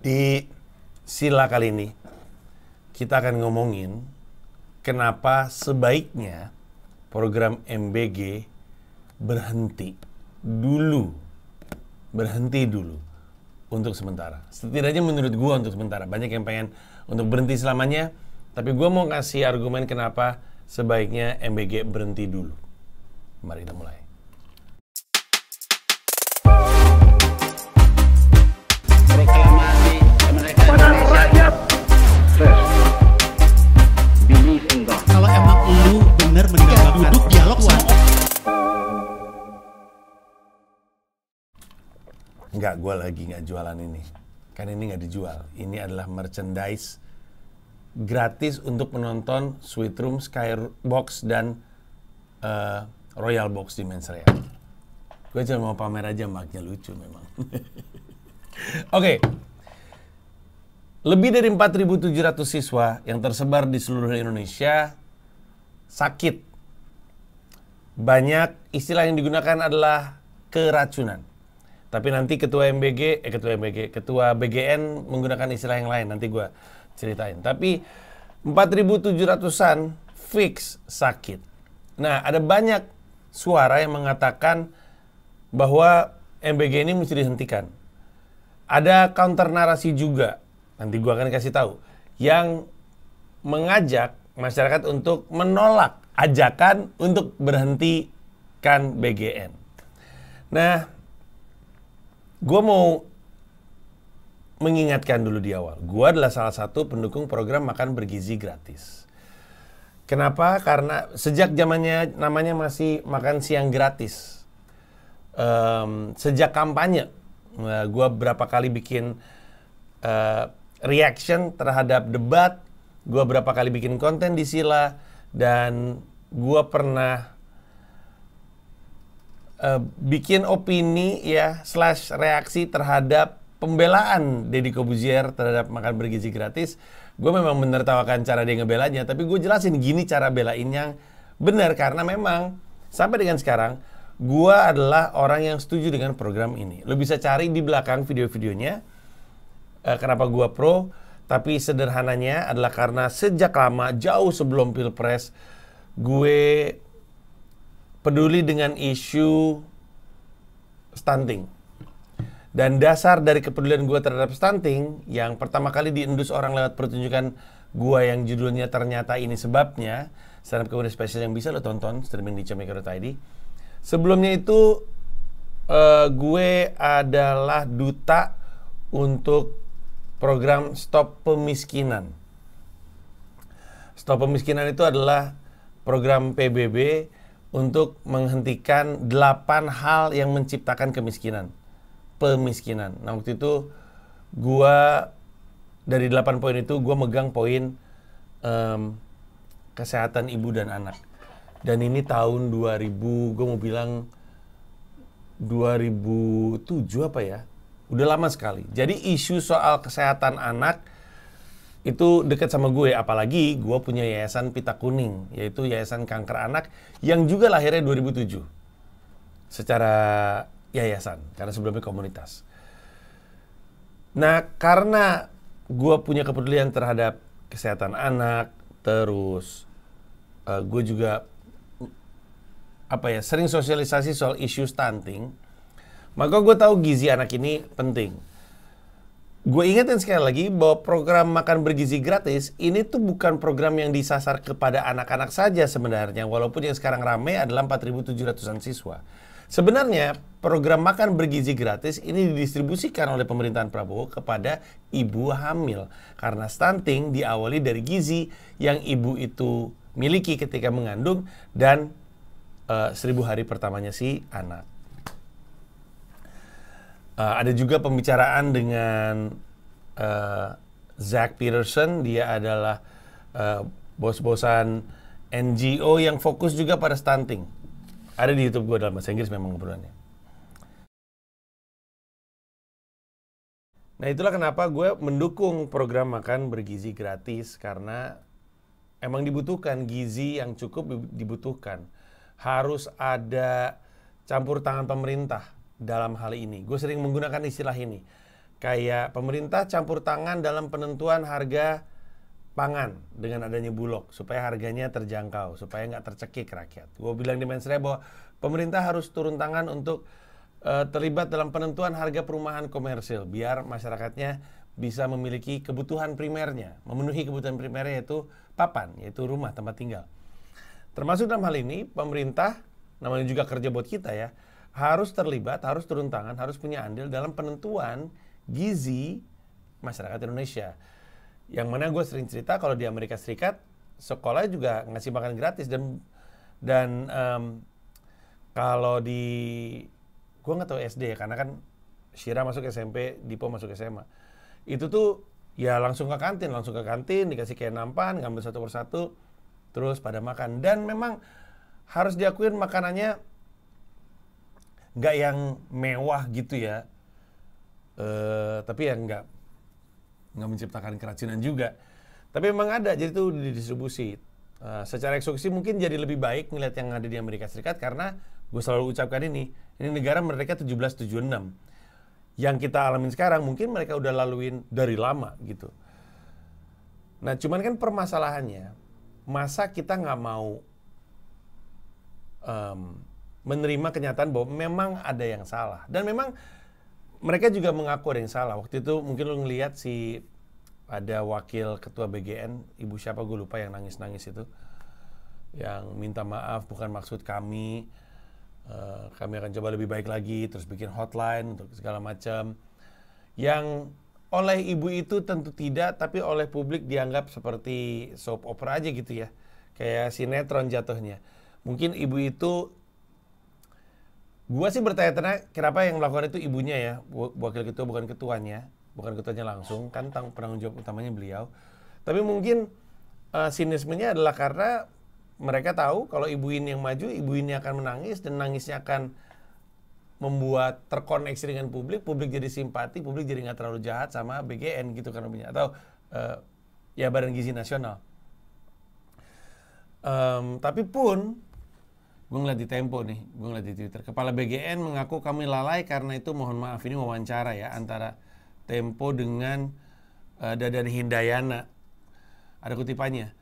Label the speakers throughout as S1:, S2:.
S1: Di sila kali ini, kita akan ngomongin kenapa sebaiknya program MBG berhenti dulu untuk sementara. Setidaknya menurut gua untuk sementara. Banyak yang pengen untuk berhenti selamanya, tapi gua mau kasih argumen kenapa sebaiknya MBG berhenti dulu. Mari kita mulai.
S2: Proklamasi kemerdekaan Indonesia. Believe in God.
S3: Kalau emang lu bener meninggalkan duduk dialog sama
S1: Enggak, gue lagi nggak jualan ini. Kan ini nggak dijual. Ini adalah merchandise gratis untuk penonton Sweet Room, Skybox, dan Royal Box di Mensreya. Gue cuma mau pamer aja, maknya lucu memang. Oke. Lebih dari 4.700 siswa yang tersebar di seluruh Indonesia sakit. Banyak istilah yang digunakan adalah keracunan. Tapi nanti ketua BGN menggunakan istilah yang lain, nanti gue ceritain. Tapi 4.700-an fix sakit. Nah, ada banyak suara yang mengatakan bahwa MBG ini mesti dihentikan. Ada counter narasi juga, nanti gue akan kasih tahu, yang mengajak masyarakat untuk menolak ajakan untuk berhentikan BGN. Nah, gue mau mengingatkan dulu di awal, gue adalah salah satu pendukung program makan bergizi gratis. Kenapa? Karena sejak zamannya namanya masih makan siang gratis. Sejak kampanye, gue berapa kali bikin reaction terhadap debat, gue berapa kali bikin konten di Sila, dan gue pernah bikin opini ya / reaksi terhadap pembelaan Deddy Corbuzier terhadap makan bergizi gratis. Gue memang menertawakan cara dia ngebelanya, tapi gue jelasin gini cara belain yang benar, karena memang sampai dengan sekarang gue adalah orang yang setuju dengan program ini. Lo bisa cari di belakang video-videonya kenapa gue pro, tapi sederhananya adalah karena sejak lama, jauh sebelum Pilpres, gue peduli dengan isu stunting. Dan dasar dari kepedulian gue terhadap stunting, yang pertama kali diendus orang lewat pertunjukan gue yang judulnya Ternyata Ini Sebabnya, stand up comedy spesial yang bisa lo tonton, streaming di comedy.id. Sebelumnya itu, gue adalah duta untuk program Stop Pemiskinan. Stop Pemiskinan itu adalah program PBB untuk menghentikan 8 hal yang menciptakan pemiskinan. Nah, waktu itu gua dari 8 poin itu gua megang poin kesehatan ibu dan anak. Dan ini tahun 2000, gua mau bilang 2007 apa ya? Udah lama sekali. Jadi isu soal kesehatan anak itu dekat sama gue, apalagi gue punya yayasan Pita Kuning, yaitu Yayasan Kanker Anak, yang juga lahirnya 2007 secara yayasan, karena sebelumnya komunitas. Nah, karena gue punya kepedulian terhadap kesehatan anak, terus gue juga sering sosialisasi soal isu stunting, maka gue tahu gizi anak ini penting. Gue ingetin sekali lagi bahwa program makan bergizi gratis ini tuh bukan program yang disasar kepada anak-anak saja sebenarnya, walaupun yang sekarang ramai adalah 4.700-an siswa. Sebenarnya program makan bergizi gratis ini didistribusikan oleh pemerintahan Prabowo kepada ibu hamil, karena stunting diawali dari gizi yang ibu itu miliki ketika mengandung dan 1000 hari pertamanya si anak. Ada juga pembicaraan dengan Zach Peterson. Dia adalah bos-bosan NGO yang fokus juga pada stunting. Ada di YouTube gue dalam bahasa Inggris memang ngobrolannya. Nah, itulah kenapa gue mendukung program makan bergizi gratis, karena emang dibutuhkan, gizi yang cukup dibutuhkan. Harus ada campur tangan pemerintah dalam hal ini. Gue sering menggunakan istilah ini. Kayak pemerintah campur tangan dalam penentuan harga pangan dengan adanya Bulog supaya harganya terjangkau, supaya nggak tercekik rakyat. Gue bilang di Mensreya bahwa pemerintah harus turun tangan untuk terlibat dalam penentuan harga perumahan komersil biar masyarakatnya bisa memiliki kebutuhan primernya, memenuhi kebutuhan primernya yaitu papan, yaitu rumah tempat tinggal. Termasuk dalam hal ini pemerintah, namanya juga kerja buat kita ya, harus terlibat, harus turun tangan, harus punya andil dalam penentuan gizi masyarakat Indonesia. Yang mana gue sering cerita kalau di Amerika Serikat sekolah juga ngasih makan gratis dan kalau di gue nggak tahu SD ya, karena kan Syira masuk SMP, Dipo masuk SMA. Itu tuh ya langsung ke kantin dikasih kayak nampan, ngambil satu persatu, terus pada makan. Dan memang harus diakuin makanannya nggak yang mewah gitu ya, tapi ya nggak menciptakan keracunan juga. Tapi memang ada, jadi itu didistribusi. Secara eksekusi mungkin jadi lebih baik ngeliat yang ada di Amerika Serikat karena gue selalu ucapkan ini negara merdeka 1776. Yang kita alamin sekarang mungkin mereka udah laluin dari lama gitu. Nah cuman kan permasalahannya, masa kita nggak mau menerima kenyataan bahwa memang ada yang salah. Dan memang mereka juga mengaku ada yang salah. Waktu itu mungkin lo ngelihat ada wakil ketua BGN, ibu siapa gue lupa yang nangis-nangis itu, yang minta maaf bukan maksud kami akan coba lebih baik lagi, terus bikin hotline untuk segala macam. Yang oleh ibu itu tentu tidak, tapi oleh publik dianggap seperti soap opera aja gitu ya, kayak sinetron jatuhnya. Mungkin ibu itu, gua sih bertanya-tanya kenapa yang melakukan itu ibunya ya, wakil ketua bukan ketuanya langsung, kan penanggung jawab utamanya beliau. Tapi mungkin sinismenya adalah karena mereka tahu kalau ibu ini yang maju, ibu ini akan menangis dan nangisnya akan membuat terkoneksi dengan publik jadi simpati, publik jadi nggak terlalu jahat sama BGN gitu kan namanya, atau ya Badan Gizi Nasional. Tapi pun gue ngeliat di Tempo nih, gue ngeliat di Twitter, Kepala BGN mengaku kami lalai karena itu, mohon maaf ini wawancara ya antara Tempo dengan Dadan Hindayana. Ada kutipannya.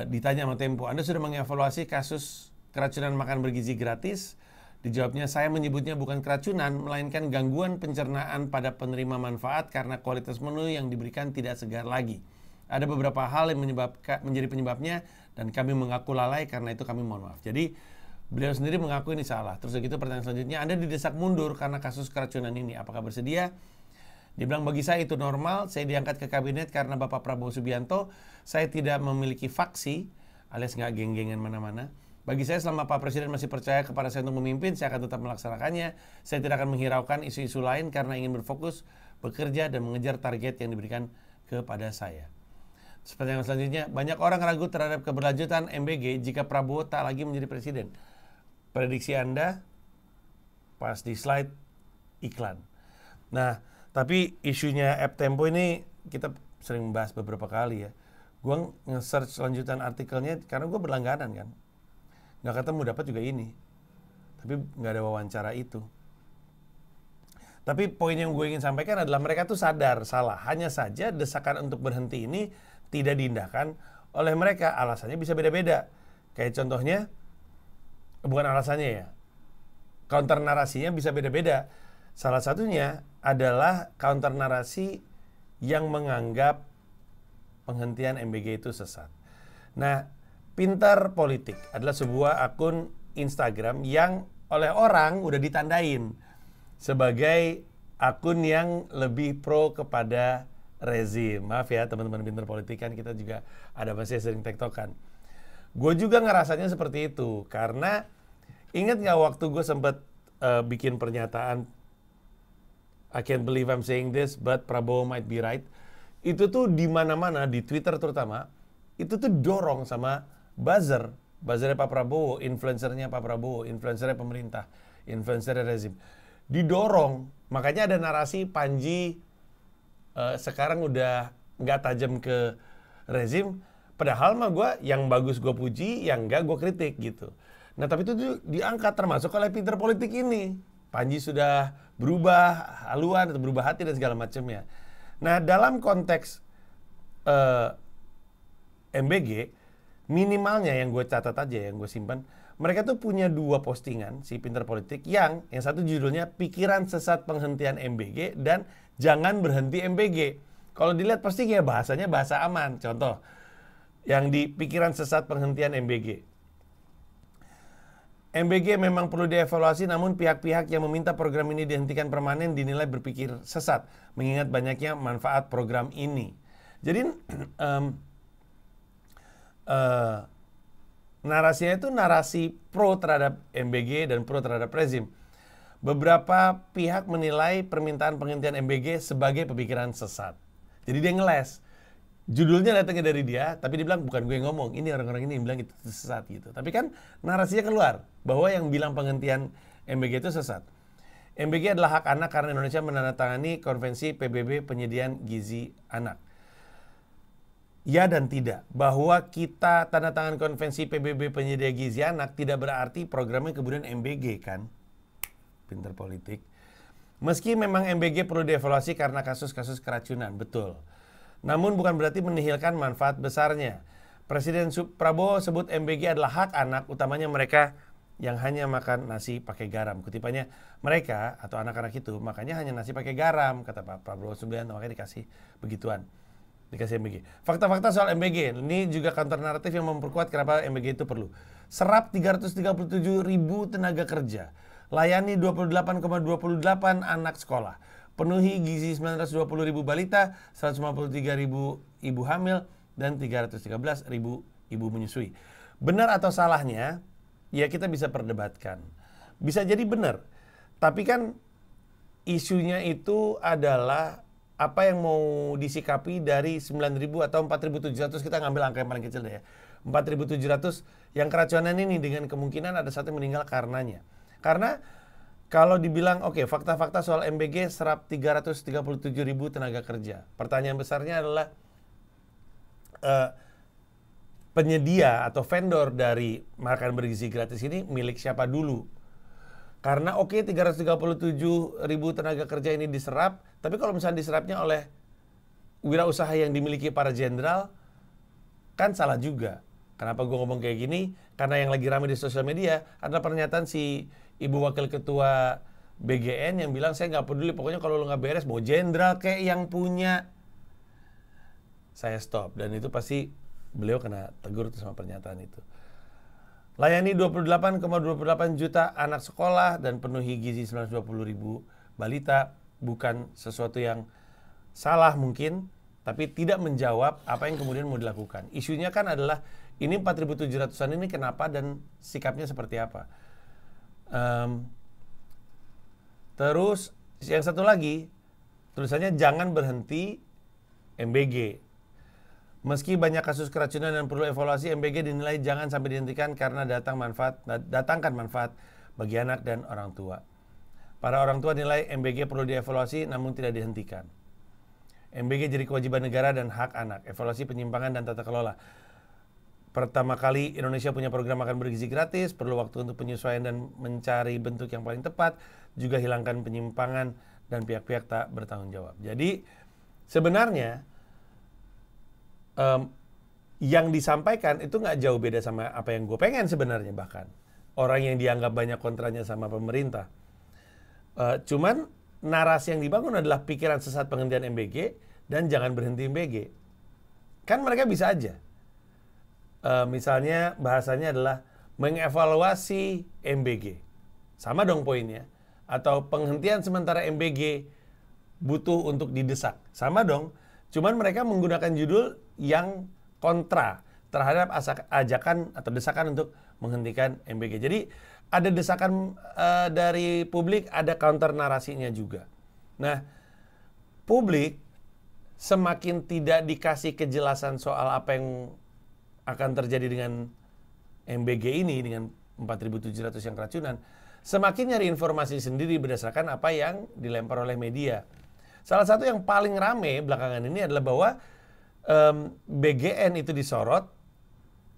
S1: Ditanya sama Tempo, Anda sudah mengevaluasi kasus keracunan makan bergizi gratis? Dijawabnya, saya menyebutnya bukan keracunan, melainkan gangguan pencernaan pada penerima manfaat karena kualitas menu yang diberikan tidak segar lagi. Ada beberapa hal yang menjadi penyebabnya dan kami mengaku lalai, karena itu kami mohon maaf. Jadi beliau sendiri mengaku ini salah. Terus begitu pertanyaan selanjutnya, Anda didesak mundur karena kasus keracunan ini, apakah bersedia? Dia bilang, bagi saya itu normal, saya diangkat ke kabinet karena Bapak Prabowo Subianto, saya tidak memiliki faksi, alias nggak geng-gengan mana-mana. Bagi saya selama Pak Presiden masih percaya kepada saya untuk memimpin, saya akan tetap melaksanakannya. Saya tidak akan menghiraukan isu-isu lain karena ingin berfokus, bekerja, dan mengejar target yang diberikan kepada saya. Seperti yang selanjutnya, banyak orang ragu terhadap keberlanjutan MBG jika Prabowo tak lagi menjadi presiden. Prediksi Anda pas di slide iklan. Nah, tapi isunya App Tempo ini kita sering bahas beberapa kali ya. Gue nge-search lanjutan artikelnya karena gue berlangganan kan. Nggak ketemu, dapat juga ini. Tapi nggak ada wawancara itu. Tapi poin yang gue ingin sampaikan adalah mereka tuh sadar salah. Hanya saja desakan untuk berhenti ini tidak diindahkan oleh mereka. Alasannya bisa beda-beda. Kayak contohnya, bukan alasannya ya, counter narasinya bisa beda-beda. Salah satunya adalah counter narasi yang menganggap penghentian MBG itu sesat. Nah, Pintar Politik adalah sebuah akun Instagram yang oleh orang udah ditandain sebagai akun yang lebih pro kepada rezim. Maaf ya teman-teman Pintar Politik, kan kita juga ada masih sering tektokan. Gue juga ngerasanya seperti itu, karena ingat nggak waktu gue sempat bikin pernyataan, I can't believe I'm saying this, but Prabowo might be right. Itu tuh di mana-mana, di Twitter terutama, itu tuh dorong sama buzzernya Pak Prabowo, influencernya Pak Prabowo, influencernya pemerintah, influencernya rezim. Didorong, makanya ada narasi Panji sekarang udah nggak tajam ke rezim, padahal mah gue yang bagus gue puji, yang enggak gue kritik gitu. Nah tapi itu tuh diangkat termasuk oleh Pintar Politik ini. Panji sudah berubah haluan atau berubah hati dan segala macamnya. Nah, dalam konteks MBG, minimalnya yang gue catat aja, yang gue simpan, mereka tuh punya 2 postingan, si Pinter Politik, yang satu judulnya Pikiran Sesat Penghentian MBG dan Jangan Berhenti MBG. Kalau dilihat postingnya bahasanya bahasa aman. Contoh, yang di Pikiran Sesat Penghentian MBG. MBG memang perlu dievaluasi, namun pihak-pihak yang meminta program ini dihentikan permanen dinilai berpikir sesat, mengingat banyaknya manfaat program ini. Jadi, narasinya itu narasi pro terhadap MBG dan pro terhadap rezim. Beberapa pihak menilai permintaan penghentian MBG sebagai pemikiran sesat. Jadi dia ngeles. Judulnya datangnya dari dia, tapi dia bilang bukan gue yang ngomong. Ini orang-orang ini yang bilang itu sesat gitu. Tapi kan narasinya keluar bahwa yang bilang penghentian MBG itu sesat. MBG adalah hak anak karena Indonesia menandatangani konvensi PBB penyediaan gizi anak. Ya dan tidak. Bahwa kita tanda tangan konvensi PBB penyedia gizi anak tidak berarti programnya kemudian MBG kan. Pinter Politik. Meski memang MBG perlu dievaluasi karena kasus-kasus keracunan, betul. Namun bukan berarti menihilkan manfaat besarnya. Presiden Prabowo sebut MBG adalah hak anak, utamanya mereka yang hanya makan nasi pakai garam. Kutipannya, mereka atau anak-anak itu makanya hanya nasi pakai garam, kata Pak Prabowo Subianto, makanya dikasih begituan. Dikasih MBG. Fakta-fakta soal MBG, ini juga counter naratif yang memperkuat kenapa MBG itu perlu. Serap 337.000 tenaga kerja. Layani 28,28 anak sekolah. Penuhi gizi 920.000 balita, 153.000 ibu hamil, dan 313.000 ibu menyusui. Benar atau salahnya, ya kita bisa perdebatkan. Bisa jadi benar. Tapi kan isunya itu adalah apa yang mau disikapi dari 9.000 atau 4.700, kita ngambil angka yang paling kecil deh ya. 4.700 yang keracunan ini dengan kemungkinan ada satu yang meninggal karenanya. Karena kalau dibilang oke, fakta-fakta soal MBG serap 337.000 tenaga kerja. Pertanyaan besarnya adalah penyedia atau vendor dari makan bergizi gratis ini milik siapa dulu? Karena 337.000 tenaga kerja ini diserap, tapi kalau misalnya diserapnya oleh wirausaha yang dimiliki para jenderal, kan salah juga. Kenapa gue ngomong kayak gini? Karena yang lagi ramai di sosial media adalah pernyataan si Ibu Wakil Ketua BGN yang bilang, saya nggak peduli, pokoknya kalau lo nggak beres, mau jenderal kayak yang punya. Saya stop, dan itu pasti beliau kena tegur sama pernyataan itu. Layani 28,28 juta anak sekolah dan penuhi gizi 920.000 balita bukan sesuatu yang salah mungkin, tapi tidak menjawab apa yang kemudian mau dilakukan. Isunya kan adalah ini 4.700-an ini kenapa dan sikapnya seperti apa. Terus yang satu lagi tulisannya jangan berhenti MBG. Meski banyak kasus keracunan dan perlu evaluasi, MBG dinilai jangan sampai dihentikan karena datangkan manfaat bagi anak dan orang tua. Para orang tua nilai MBG perlu dievaluasi namun tidak dihentikan. MBG jadi kewajiban negara dan hak anak. Evaluasi penyimpangan dan tata kelola. Pertama kali Indonesia punya program makan bergizi gratis, perlu waktu untuk penyesuaian dan mencari bentuk yang paling tepat, juga hilangkan penyimpangan dan pihak-pihak tak bertanggung jawab. Jadi sebenarnya yang disampaikan itu nggak jauh beda sama apa yang gue pengen sebenarnya, bahkan orang yang dianggap banyak kontranya sama pemerintah. Cuman narasi yang dibangun adalah pikiran sesat penghentian MBG dan jangan berhenti MBG. Kan mereka bisa aja. Misalnya bahasanya adalah mengevaluasi MBG. Sama dong poinnya. Atau penghentian sementara MBG butuh untuk didesak. Sama dong. Cuman mereka menggunakan judul yang kontra terhadap ajakan atau desakan untuk menghentikan MBG. Jadi ada desakan dari publik, ada counter narasinya juga. Nah, publik semakin tidak dikasih kejelasan soal apa yang akan terjadi dengan MBG ini, dengan 4.700 yang keracunan, semakin nyari informasi sendiri berdasarkan apa yang dilempar oleh media. Salah satu yang paling rame belakangan ini adalah bahwa BGN itu disorot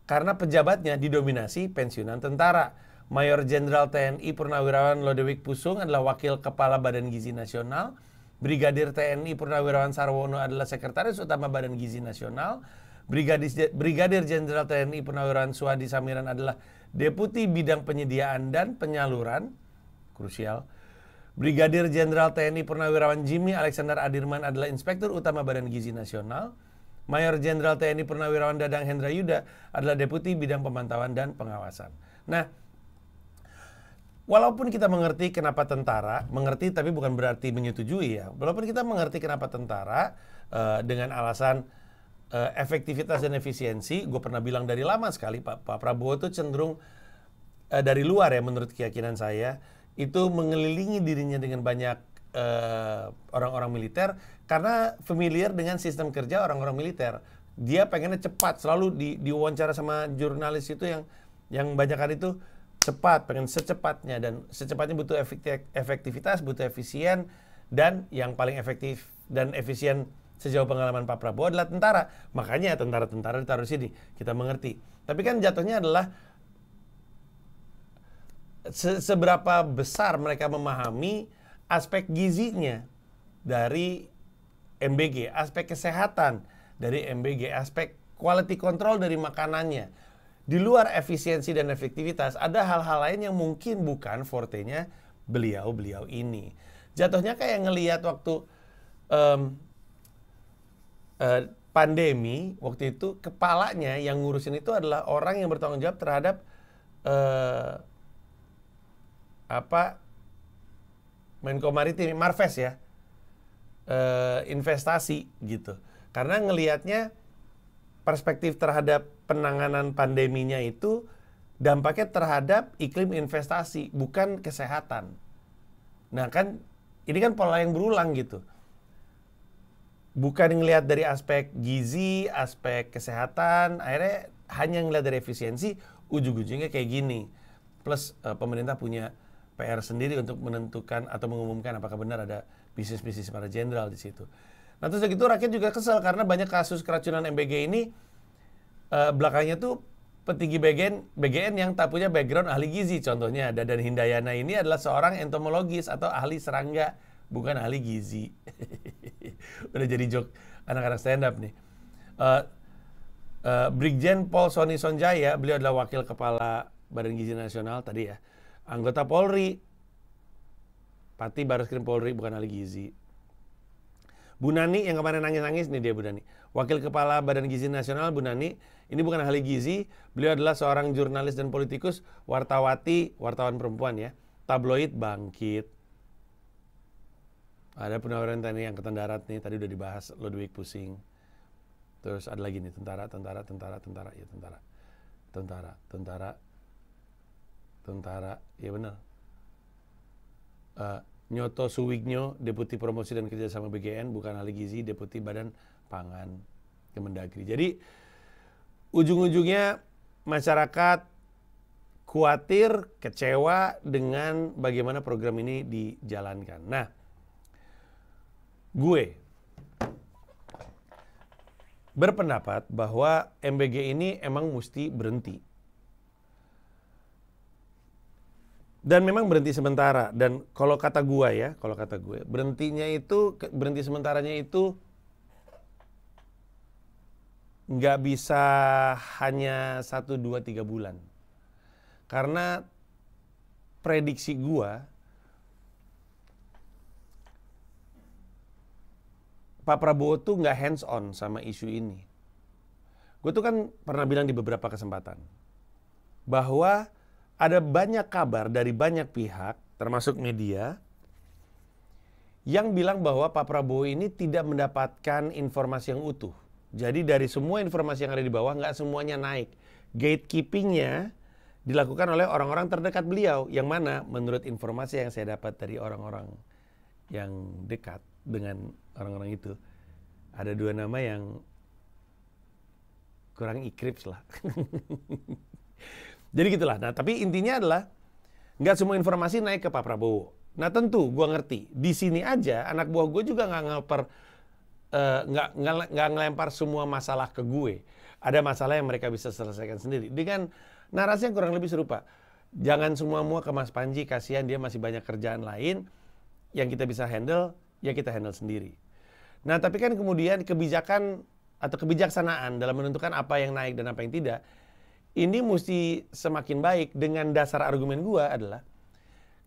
S1: karena pejabatnya didominasi pensiunan tentara. Mayor Jenderal TNI Purnawirawan Lodewijk Pusung adalah Wakil Kepala Badan Gizi Nasional. Brigadir TNI Purnawirawan Sarwono adalah Sekretaris Utama Badan Gizi Nasional. Brigadir Jenderal TNI Purnawirawan Suhadi Samiran adalah Deputi Bidang Penyediaan dan Penyaluran. Krusial. Brigadir Jenderal TNI Purnawirawan Jimmy Alexander Adirman adalah Inspektur Utama Badan Gizi Nasional. Mayor Jenderal TNI Purnawirawan Dadang Hendra Yuda adalah Deputi Bidang Pemantauan dan Pengawasan. Nah, walaupun kita mengerti kenapa tentara, mengerti tapi bukan berarti menyetujui ya. Walaupun kita mengerti kenapa tentara dengan alasan efektivitas dan efisiensi, gue pernah bilang dari lama sekali Pak Prabowo itu cenderung dari luar ya menurut keyakinan saya, itu mengelilingi dirinya dengan banyak orang-orang militer karena familiar dengan sistem kerja orang-orang militer. Dia pengennya cepat, selalu diwawancara sama jurnalis itu yang banyak kali itu cepat, pengen secepatnya, dan secepatnya butuh efektivitas, butuh efisien, dan yang paling efektif dan efisien sejauh pengalaman Pak Prabowo adalah tentara. Makanya tentara-tentara ditaruh di sini, kita mengerti. Tapi kan jatuhnya adalah seberapa besar mereka memahami aspek gizinya dari MBG, aspek kesehatan dari MBG, aspek quality control dari makanannya. Di luar efisiensi dan efektivitas, ada hal-hal lain yang mungkin bukan fortenya beliau ini. Jatuhnya kayak ngelihat waktu pandemi, waktu itu kepalanya yang ngurusin itu adalah orang yang bertanggung jawab terhadap Menko Maritim, Marves ya, investasi gitu. Karena ngelihatnya perspektif terhadap penanganan pandeminya itu dampaknya terhadap iklim investasi, bukan kesehatan. Nah kan, ini kan pola yang berulang gitu. Bukan ngelihat dari aspek gizi, aspek kesehatan, akhirnya hanya ngelihat dari efisiensi, ujung-ujungnya kayak gini. Plus pemerintah punya PR sendiri untuk menentukan atau mengumumkan apakah benar ada bisnis-bisnis para jenderal di situ. Nah terus begitu rakyat juga kesel karena banyak kasus keracunan MBG ini belakangnya tuh petinggi BGN yang tak punya background ahli gizi. Contohnya Dadan Hindayana ini adalah seorang entomologis atau ahli serangga, bukan ahli gizi. Udah jadi joke anak-anak stand up nih. Brigjen Pol Sony Sonjaya, beliau adalah Wakil Kepala Badan Gizi Nasional tadi ya. Anggota Polri, Pati Bareskrim Polri, bukan ahli gizi. Bu Nani yang kemarin nangis-nangis, nih dia Bu Nani. Wakil Kepala Badan Gizi Nasional Bu Nani, ini bukan ahli gizi, beliau adalah seorang jurnalis dan politikus, wartawan perempuan ya. Tabloid Bangkit. Ada Purnawirawan TNI Angkatan Darat nih, tadi udah dibahas, Lodewijk Pusing. Terus ada lagi nih, tentara, ya benar. Nyoto Suwigno, Deputi Promosi dan Kerjasama BGN, bukan ahli gizi, Deputi Badan Pangan Kemendagri. Jadi ujung-ujungnya masyarakat khawatir, kecewa dengan bagaimana program ini dijalankan. Nah, gue berpendapat bahwa MBG ini emang mesti berhenti. Dan memang berhenti sementara. Dan kalau kata gue, berhenti sementaranya itu nggak bisa hanya 1, 2, 3 bulan. Karena prediksi gue, Pak Prabowo tuh nggak hands on sama isu ini. Gue tuh kan pernah bilang di beberapa kesempatan bahwa ada banyak kabar dari banyak pihak, termasuk media, yang bilang bahwa Pak Prabowo ini tidak mendapatkan informasi yang utuh. Jadi dari semua informasi yang ada di bawah, nggak semuanya naik. Gatekeepingnya dilakukan oleh orang-orang terdekat beliau, yang mana menurut informasi yang saya dapat dari orang-orang yang dekat dengan orang-orang itu, ada 2 nama yang kurang ikrips lah. Jadi gitulah. Nah, tapi intinya adalah nggak semua informasi naik ke Pak Prabowo. Nah, tentu gue ngerti. Di sini aja anak buah gue juga nggak ngelempar semua masalah ke gue. Ada masalah yang mereka bisa selesaikan sendiri dengan narasi yang kurang lebih serupa. Jangan semua ke Mas Panji, kasihan dia masih banyak kerjaan lain. Yang kita bisa handle, ya kita handle sendiri. Nah, tapi kan kemudian kebijakan atau kebijaksanaan dalam menentukan apa yang naik dan apa yang tidak, ini mesti semakin baik. Dengan dasar argumen gua adalah,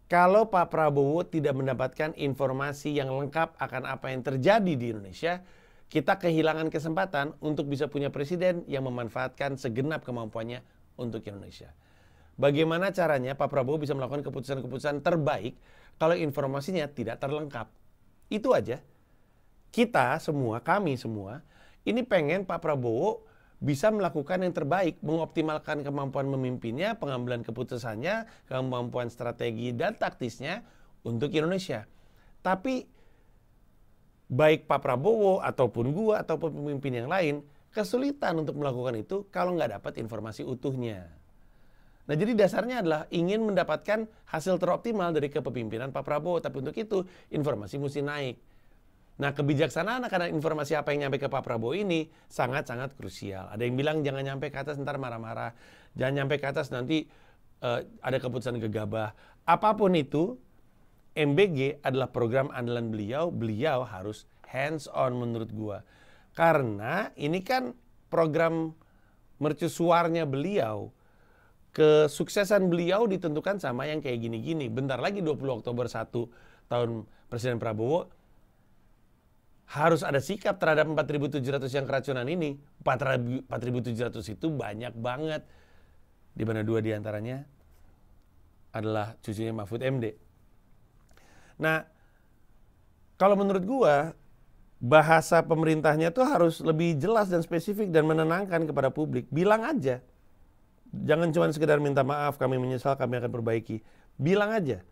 S1: kalau Pak Prabowo tidak mendapatkan informasi yang lengkap akan apa yang terjadi di Indonesia, kita kehilangan kesempatan untuk bisa punya presiden yang memanfaatkan segenap kemampuannya untuk Indonesia. Bagaimana caranya Pak Prabowo bisa melakukan keputusan-keputusan terbaik kalau informasinya tidak terlengkap? Itu aja. Kita semua, kami semua, ini pengen Pak Prabowo bisa melakukan yang terbaik, mengoptimalkan kemampuan memimpinnya, pengambilan keputusannya, kemampuan strategi dan taktisnya untuk Indonesia. Tapi baik Pak Prabowo ataupun gua ataupun pemimpin yang lain kesulitan untuk melakukan itu kalau nggak dapat informasi utuhnya. Nah, jadi dasarnya adalah ingin mendapatkan hasil teroptimal dari kepemimpinan Pak Prabowo, tapi untuk itu informasi mesti naik. Nah, kebijaksanaan karena informasi apa yang nyampe ke Pak Prabowo ini sangat-sangat krusial. Ada yang bilang jangan nyampe ke atas ntar marah-marah. Jangan nyampe ke atas nanti ada keputusan gegabah. Apapun itu, MBG adalah program andalan beliau. Beliau harus hands on menurut gua. Karena ini kan program mercusuarnya beliau. Kesuksesan beliau ditentukan sama yang kayak gini-gini. Bentar lagi 20 Oktober 1 tahun Presiden Prabowo, harus ada sikap terhadap 4.700 yang keracunan ini. 4.700 itu banyak banget. Di mana 2 diantaranya adalah cucunya Mahfud MD. Nah, kalau menurut gua, bahasa pemerintahnya tuh harus lebih jelas dan spesifik dan menenangkan kepada publik. Bilang aja. Jangan cuma sekedar minta maaf, kami menyesal, kami akan perbaiki. Bilang aja.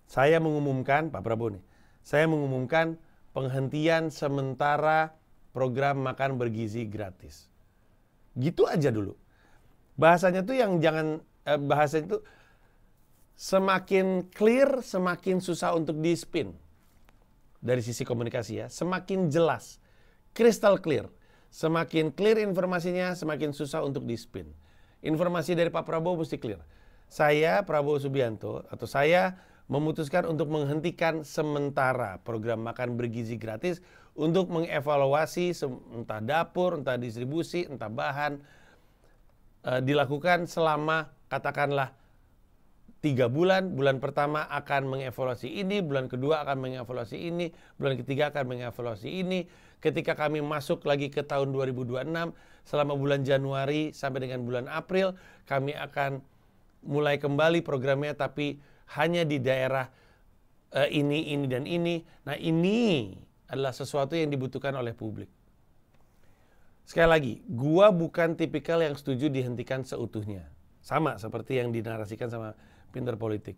S1: Saya mengumumkan, Pak Prabowo nih, saya mengumumkan penghentian sementara program makan bergizi gratis. Gitu aja dulu. Bahasanya tuh yang jangan, bahasanya tuh semakin clear, semakin susah untuk di-spin. Dari sisi komunikasi ya, semakin jelas, crystal clear. Semakin clear informasinya, semakin susah untuk di-spin. Informasi dari Pak Prabowo mesti clear. Saya, Prabowo Subianto, atau saya memutuskan untuk menghentikan sementara program makan bergizi gratis untuk mengevaluasi entah dapur, entah distribusi, entah bahan, dilakukan selama katakanlah 3 bulan. Bulan pertama akan mengevaluasi ini, bulan kedua akan mengevaluasi ini, bulan ketiga akan mengevaluasi ini. Ketika kami masuk lagi ke tahun 2026, selama bulan Januari sampai dengan bulan April, kami akan mulai kembali programnya, tapi hanya di daerah ini, dan ini. Nah, ini adalah sesuatu yang dibutuhkan oleh publik. Sekali lagi, gua bukan tipikal yang setuju dihentikan seutuhnya. Sama seperti yang dinarasikan sama pinter politik.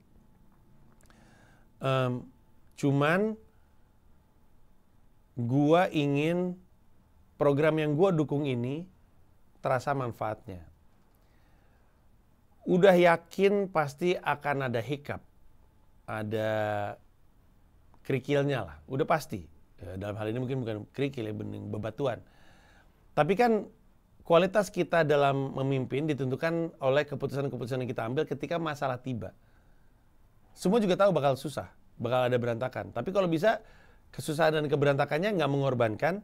S1: Cuman gua ingin program yang gua dukung ini terasa manfaatnya. Udah yakin pasti akan ada hiccup, ada kerikilnya lah, udah pasti. Dalam hal ini mungkin bukan kerikil ya, bening bebatuan. Tapi kan kualitas kita dalam memimpin ditentukan oleh keputusan-keputusan yang kita ambil ketika masalah tiba. Semua juga tahu bakal susah, bakal ada berantakan. Tapi kalau bisa, kesusahan dan keberantakannya nggak mengorbankan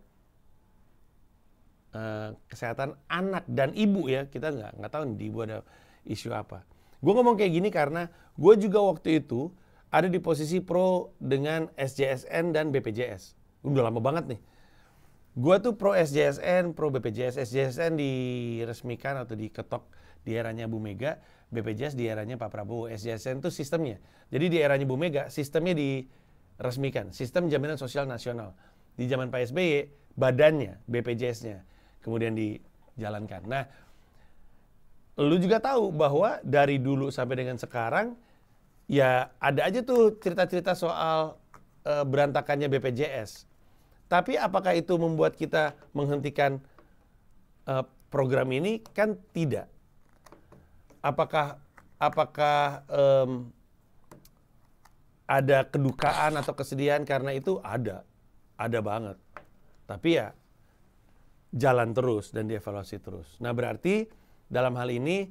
S1: kesehatan anak dan ibu ya. Kita nggak tahu di ibu ada isu apa. Gue ngomong kayak gini karena gue juga waktu itu ada di posisi pro dengan SJSN dan BPJS. Udah lama banget nih. Gue tuh pro SJSN, pro BPJS. SJSN diresmikan atau diketok di eranya Bu Mega, BPJS di eranya Pak Prabowo. SJSN itu sistemnya. Jadi di eranya Bu Mega, sistemnya diresmikan. Sistem Jaminan Sosial Nasional. Di zaman Pak SBY, badannya, BPJS-nya, kemudian dijalankan. Nah, lu juga tahu bahwa dari dulu sampai dengan sekarang, ya ada aja tuh cerita-cerita soal berantakannya BPJS. Tapi apakah itu membuat kita menghentikan program ini? Kan tidak. Apakah ada kedukaan atau kesedihan karena itu? Ada banget. Tapi ya jalan terus dan dievaluasi terus. Nah, berarti dalam hal ini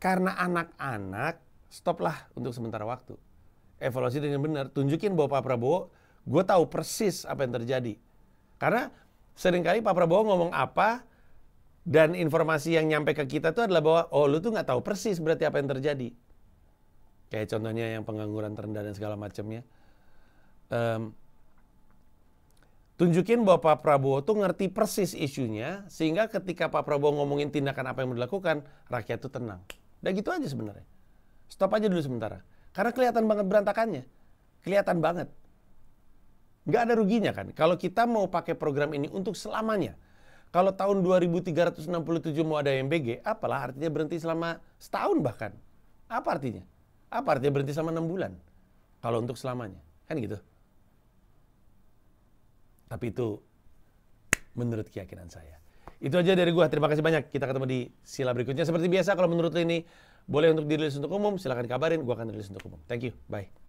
S1: Karena anak-anak, stoplah untuk sementara waktu. Evaluasi dengan benar, tunjukin bahwa Pak Prabowo, gue tahu persis apa yang terjadi. Karena seringkali Pak Prabowo ngomong apa, dan informasi yang nyampe ke kita itu adalah bahwa, oh lu tuh nggak tahu persis berarti apa yang terjadi. Kayak contohnya yang pengangguran terendah dan segala macamnya. Tunjukin bahwa Pak Prabowo tuh ngerti persis isunya, sehingga ketika Pak Prabowo ngomongin tindakan apa yang mau dilakukan, rakyat tuh tenang. Dan gitu aja sebenarnya. Stop aja dulu sementara. Karena kelihatan banget berantakannya. Kelihatan banget. Nggak ada ruginya kan. Kalau kita mau pakai program ini untuk selamanya. Kalau tahun 2367 mau ada MBG, apalah artinya berhenti selama setahun bahkan. Apa artinya? Apa artinya berhenti selama 6 bulan? Kalau untuk selamanya. Kan gitu. Tapi itu menurut keyakinan saya. Itu aja dari gua. Terima kasih banyak. Kita ketemu di sila berikutnya. Seperti biasa, kalau menurut lo ini boleh untuk dirilis untuk umum, silahkan kabarin. Gua akan rilis untuk umum. Thank you. Bye.